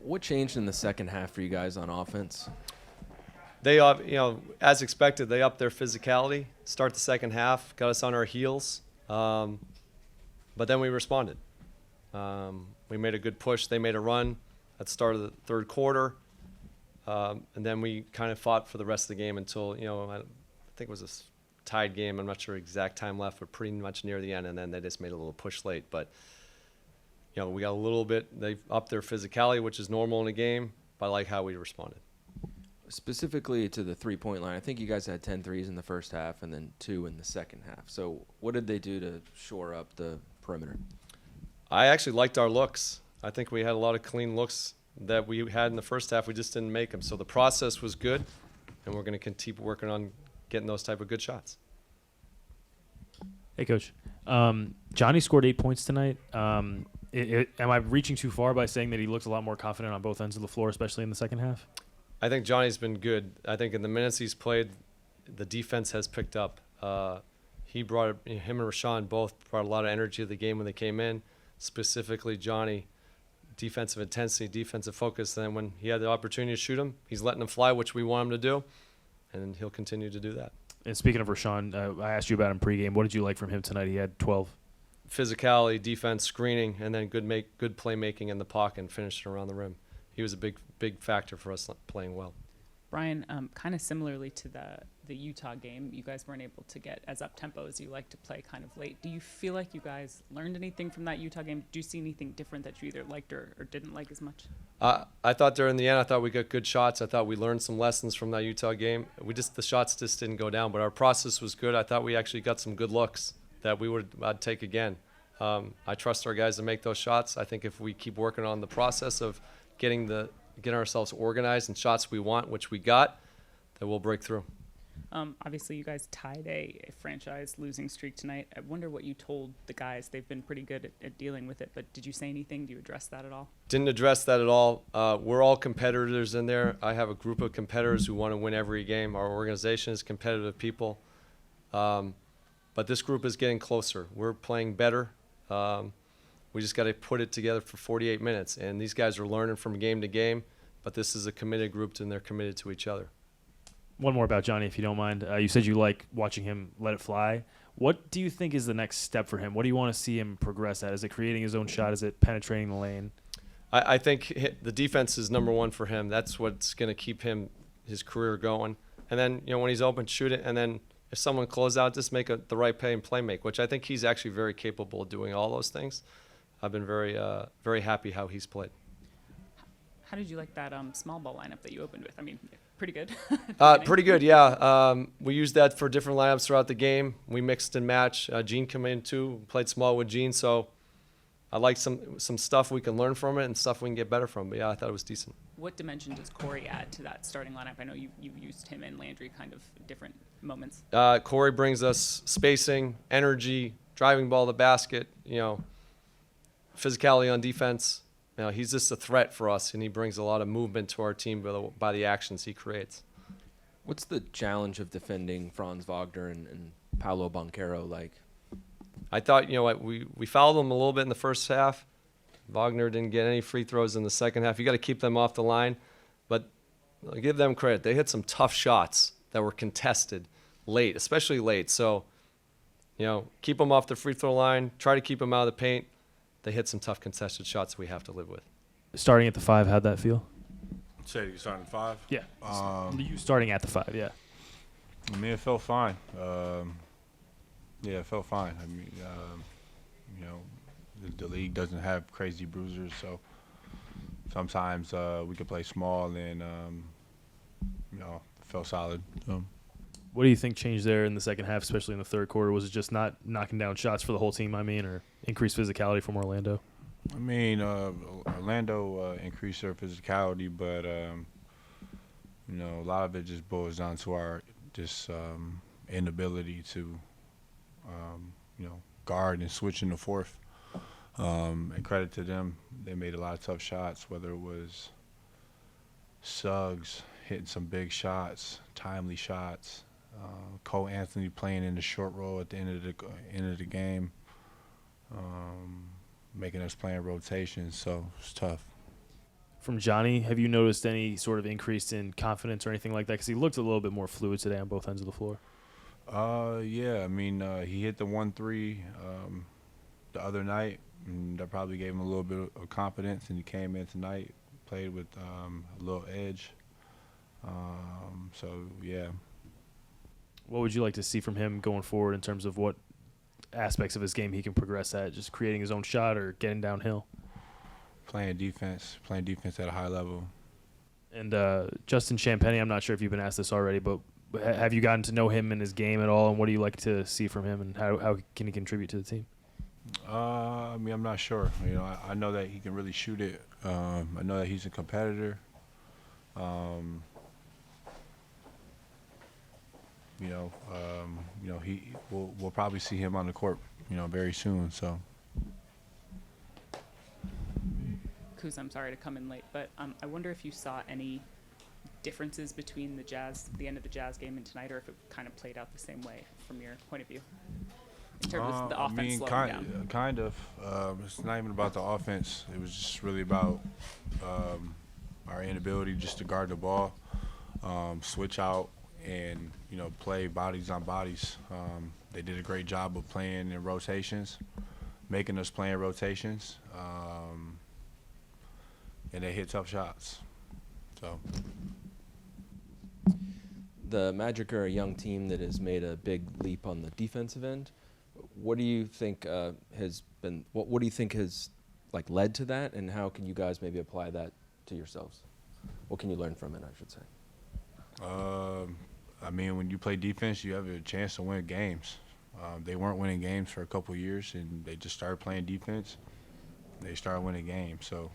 What changed in the second half for you guys on offense? They, as expected, they upped their physicality, start the second half, got us on our heels. But then we responded. We made a good push. They made a run at the start of the third quarter. And then we kind of fought for the rest of the game until, I think it was a tied game. I'm not sure exact time left, but pretty much near the end. And then they just made a little push late. But, we got a little bit. They upped their physicality, which is normal in a game, but I like how we responded. Specifically to the three-point line, I think you guys had 10 threes in the first half and then 2 in the second half. So what did they do to shore up the perimeter? I actually liked our looks. I think we had a lot of clean looks that we had in the first half. We just didn't make them. So the process was good, and we're going to keep working on getting those type of good shots. Hey, Coach. Johnny scored 8 points tonight. Am I reaching too far by saying that he looked a lot more confident on both ends of the floor, especially in the second half? I think Johnny's been good. I think in the minutes he's played, the defense has picked up. Him and Rashawn both brought a lot of energy to the game when they came in. Specifically, Johnny, defensive intensity, defensive focus. And then when he had the opportunity to shoot him, he's letting him fly, which we want him to do, and he'll continue to do that. And speaking of Rashawn, I asked you about him pregame. What did you like from him tonight? He had 12. Physicality, defense, screening, and then good playmaking in the pocket and finishing around the rim. He was a big factor for us playing well. Brian, kind of similarly to the Utah game, you guys weren't able to get as up-tempo as you like to play kind of late. Do you feel like you guys learned anything from that Utah game? Do you see anything different that you either liked or didn't like as much? I thought during the end, we got good shots. I thought we learned some lessons from that Utah game. The shots just didn't go down, but our process was good. I thought we actually got some good looks that I'd take again. I trust our guys to make those shots. I think if we keep working on the process of getting ourselves organized and shots we want, which we got, then we'll break through. Obviously, you guys tied a franchise losing streak tonight. I wonder what you told the guys. They've been pretty good at dealing with it, but did you say anything? Do you address that at all? Didn't address that at all. We're all competitors in there. I have a group of competitors who want to win every game. Our organization is competitive people. But this group is getting closer. We're playing better. We just got to put it together for 48 minutes. And these guys are learning from game to game, but this is a committed group, and they're committed to each other. One more about Johnny, if you don't mind. You said you like watching him let it fly. What do you think is the next step for him? What do you want to see him progress at? Is it creating his own shot? Is it penetrating the lane? I think the defense is number one for him. That's what's going to keep his career going. And then, when he's open, shoot it. And then if someone closes out, just make the right play make, which I think he's actually very capable of doing all those things. I've been very happy how he's played. How did you like that small ball lineup that you opened with? I mean, pretty good. Pretty good, yeah. We used that for different lineups throughout the game. We mixed and matched. Gene came in too, played small with Gene. So I like some stuff we can learn from it and stuff we can get better from. But yeah, I thought it was decent. What dimension does Corey add to that starting lineup? I know you used him and Landry kind of different moments. Corey brings us spacing, energy, driving ball to the basket, physicality on defense. He's just a threat for us, and he brings a lot of movement to our team by the actions he creates. What's the challenge of defending Franz Wagner and Paolo Banchero like? I thought, we fouled them a little bit in the first half. Wagner didn't get any free throws in the second half. You got to keep them off the line, but I'll give them credit. They hit some tough shots that were contested late, especially late. So, keep them off the free throw line. Try to keep them out of the paint. They hit some tough contested shots we have to live with. Starting at the 5, how'd that feel? Say you starting at 5? Yeah. You starting at the 5, yeah. I mean, it felt fine. It felt fine. I mean, the league doesn't have crazy bruisers, so sometimes we could play small and, it felt solid. What do you think changed there in the second half, especially in the third quarter? Was it just not knocking down shots for the whole team, or increased physicality from Orlando? I mean, Orlando increased their physicality, but, a lot of it just boils down to our inability to, guard and switch in the fourth. And credit to them, they made a lot of tough shots, whether it was Suggs hitting some big shots, timely shots, Cole Anthony playing in the short roll at the end of the game, making us play in rotation, so it's tough. from Johnny. Have you noticed any sort of increase in confidence or anything like that? Because he looked a little bit more fluid today on both ends of the floor. Yeah, I mean, he hit the 1-3 the other night, and that probably gave him a little bit of confidence, and he came in tonight, played with a little edge. So, yeah. What would you like to see from him going forward in terms of what aspects of his game he can progress at, just creating his own shot or getting downhill? Playing defense at a high level. And Justin Champagnie, I'm not sure if you've been asked this already, but have you gotten to know him and his game at all, and what do you like to see from him, and how can he contribute to the team? I mean, I'm not sure. You know, I know that he can really shoot it. I know that he's a competitor. We'll probably see him on the court, very soon. So. Kuz, I'm sorry to come in late, but I wonder if you saw any differences between the end of the Jazz game and tonight, or if it kind of played out the same way from your point of view in terms of the offense slowing down. Kind of. It's not even about the offense. It was just really about our inability just to guard the ball, switch out, and play bodies on bodies. They did a great job of playing in rotations, making us play in rotations, and they hit tough shots. So. The Magic are a young team that has made a big leap on the defensive end. What do you think has been? What do you think has led to that, and how can you guys maybe apply that to yourselves? What can you learn from it, I should say? I mean, when you play defense, you have a chance to win games. They weren't winning games for a couple of years, and they just started playing defense. They started winning games. So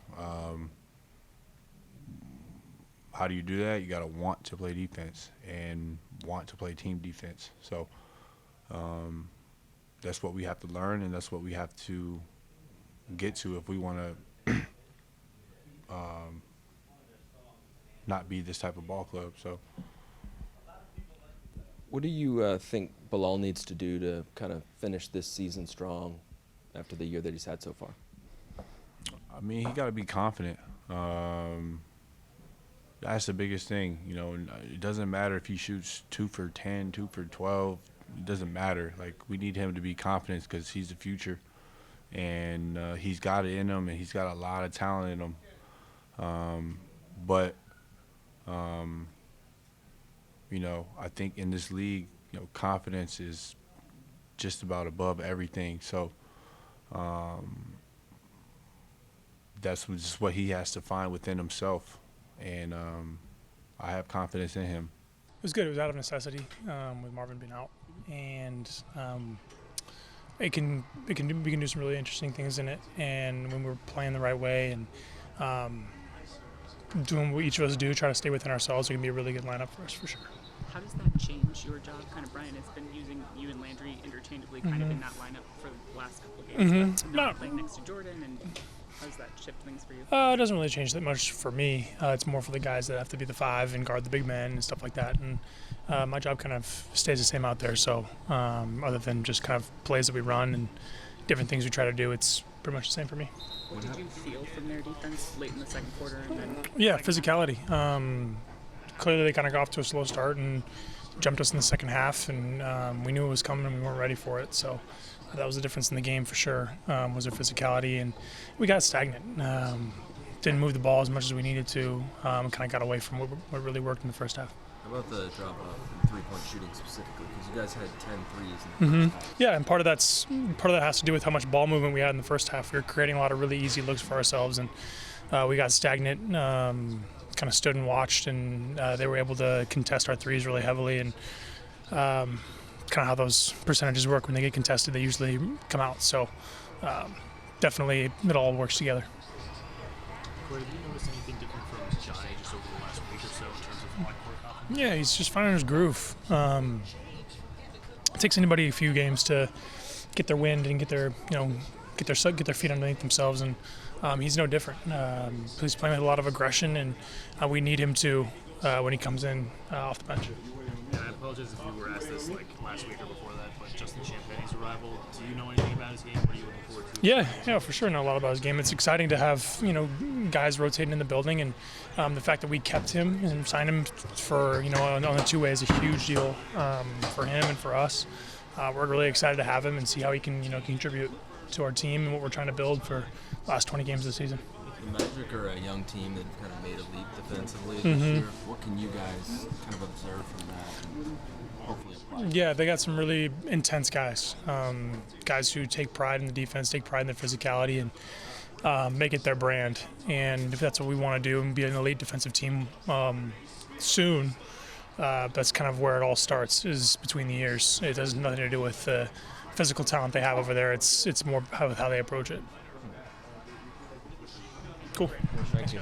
how do you do that? You got to want to play defense and want to play team defense. So that's what we have to learn, and that's what we have to get to if we want to not be this type of ball club. So. What do you think Bilal needs to do to kind of finish this season strong after the year that he's had so far? I mean, he got to be confident. That's the biggest thing. It doesn't matter if he shoots 2 for 10, 2 for 12. It doesn't matter. We need him to be confident because he's the future, and he's got it in him, and he's got a lot of talent in him. I think in this league, confidence is just about above everything. So that's just what he has to find within himself. And I have confidence in him. It was good. It was out of necessity with Marvin being out. And we can do some really interesting things in it. And when we're playing the right way and doing what each of us do, try to stay within ourselves, it can be a really good lineup for us for sure. How does that change your job? Kind of, Brian has been using you and Landry interchangeably kind of in that lineup for the last couple of games. But not playing next to Jordan, and how does that shift things for you? It doesn't really change that much for me. It's more for the guys that have to be the 5 and guard the big men and stuff like that. And my job kind of stays the same out there. So other than just kind of plays that we run and different things we try to do, it's pretty much the same for me. What did you feel from their defense late in the second quarter? And then physicality. Clearly they kind of got off to a slow start and jumped us in the second half, and we knew it was coming and we weren't ready for it. So that was the difference in the game for sure, was their physicality, and we got stagnant. Didn't move the ball as much as we needed to, kind of got away from what really worked in the first half. How about the drop-off in three-point shooting specifically? Because you guys had 10 threes in the first half. Yeah, and part of that has to do with how much ball movement we had in the first half. We were creating a lot of really easy looks for ourselves, and we got stagnant, kind of stood and watched, and they were able to contest our threes really heavily, and kind of how those percentages work. When they get contested, they usually come out. So definitely it all works together. Corey, have you noticed anything different from Johnny just over the last week or so in terms of court confidence? Yeah, he's just finding his groove. It takes anybody a few games to get their wind and get their feet underneath themselves, and he's no different. He's playing with a lot of aggression, and we need him to when he comes in off the bench. And I apologize if you were asked this like last week or before that, but Justin Champagne's arrival, do you know anything about his game? What are you looking forward to? Yeah, for sure. Know a lot about his game. It's exciting to have guys rotating in the building, and the fact that we kept him and signed him for on the two-way is a huge deal for him and for us. We're really excited to have him and see how he can contribute to our team and what we're trying to build for the last 20 games of the season. The Magic are a young team that kind of made a leap defensively this Mm-hmm. year. What can you guys kind of observe from that and hopefully apply? Yeah, they got some really intense guys. Guys who take pride in the defense, take pride in their physicality, and make it their brand. And if that's what we want to do and be an elite defensive team soon, that's kind of where it all starts, is between the years. It has nothing to do with the physical talent they have over there. It's more how they approach it. Cool. Thank you.